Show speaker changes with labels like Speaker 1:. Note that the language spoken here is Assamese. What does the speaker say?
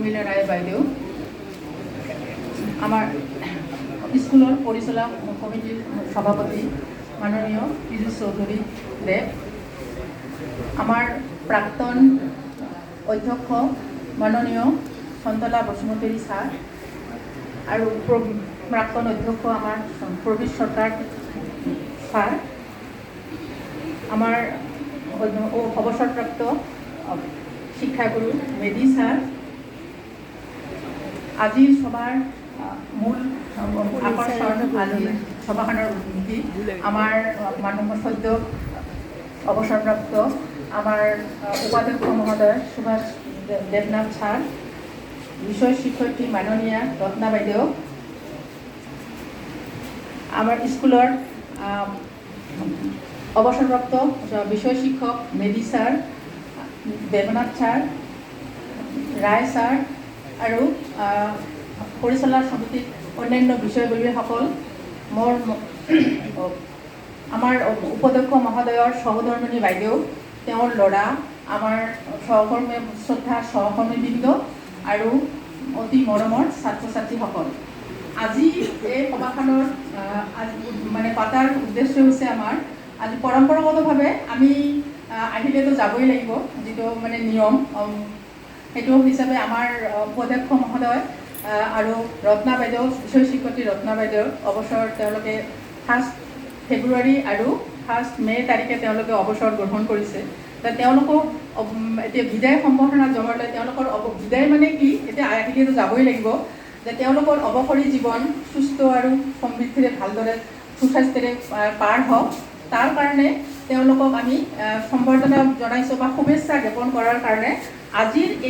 Speaker 1: উৰ্মিলা ৰায় বাইদেউ, আমাৰ স্কুলৰ পৰিচালক সমিতিৰ সভাপতি মাননীয় পীযুষ চৌধুৰী দেৱ, আমাৰ প্ৰাক্তন অধ্যক্ষ মাননীয় চন্দলা বসুমতাৰী ছাৰ আৰু প্ৰাক্তন অধ্যক্ষ আমাৰ প্ৰবীৰ সৰকাৰ ছাৰ, আমাৰ অৱসৰপ্ৰাপ্ত শিক্ষাগুৰু মেধি ছাৰ, আজিৰ সভাৰ মূল আকৰ্ষণ আজি সভাখনৰ নীতি আমাৰ মাননীয় সদ্য অৱসৰপ্ৰাপ্ত আমাৰ উপাধ্যক্ষ মহোদয় সুভাষ দেৱনাথ ছাৰ, বিষয় শিক্ষয়িত্ৰী মাননীয়া ৰত্না বাইদেউ, আমাৰ স্কুলৰ অৱসৰপ্ৰাপ্ত বিষয় শিক্ষক মেধি ছাৰ, দেৱনাথ ছাৰ, ৰায় ছাৰ আৰু পৰিচালনা সমিতিৰ অন্যান্য বিষয়ববীয়াসকল, মোৰ আমাৰ উপাধ্যক্ষ মহোদয়ৰ সহধৰ্মিনী বাইদেউ, তেওঁৰ ল'ৰা, আমাৰ সহকৰ্মী শ্ৰদ্ধা সহকৰ্মীবৃন্দ আৰু অতি মৰমৰ ছাত্ৰ ছাত্ৰীসকল, আজি এই সভাখনৰ মানে পাতাৰ উদ্দেশ্য হৈছে আমাৰ আজি পৰম্পৰাগতভাৱে আমি আহিলেতো যাবই লাগিব, যিটো মানে নিয়ম, সেইটো হিচাপে আমাৰ উপাধ্যক্ষ মহোদয় আৰু ৰত্না বাইদেউ, বিষয় শিক্ষয়িত্ৰী ৰত্না বাইদেউৰ অৱসৰ তেওঁলোকে 1 ফেব্ৰুৱাৰী আৰু 1 মে তাৰিখে তেওঁলোকে অৱসৰ গ্ৰহণ কৰিছে। তেওঁলোকক এতিয়া বিদায় সম্বৰ্ধনা জনালে তেওঁলোকৰ বিদায় মানে কি, এতিয়া আহিলেতো যাবই লাগিব, যে তেওঁলোকৰ অৱসৰী জীৱন সুস্থ আৰু সমৃদ্ধিৰে ভালদৰে সুস্বাস্থ্যৰে পাৰ হওক, তাৰ কাৰণে তেওঁলোকক আমি সম্বৰ্ধনা জনাইছোঁ বা শুভেচ্ছা জ্ঞাপন কৰাৰ কাৰণে আজিৰ এই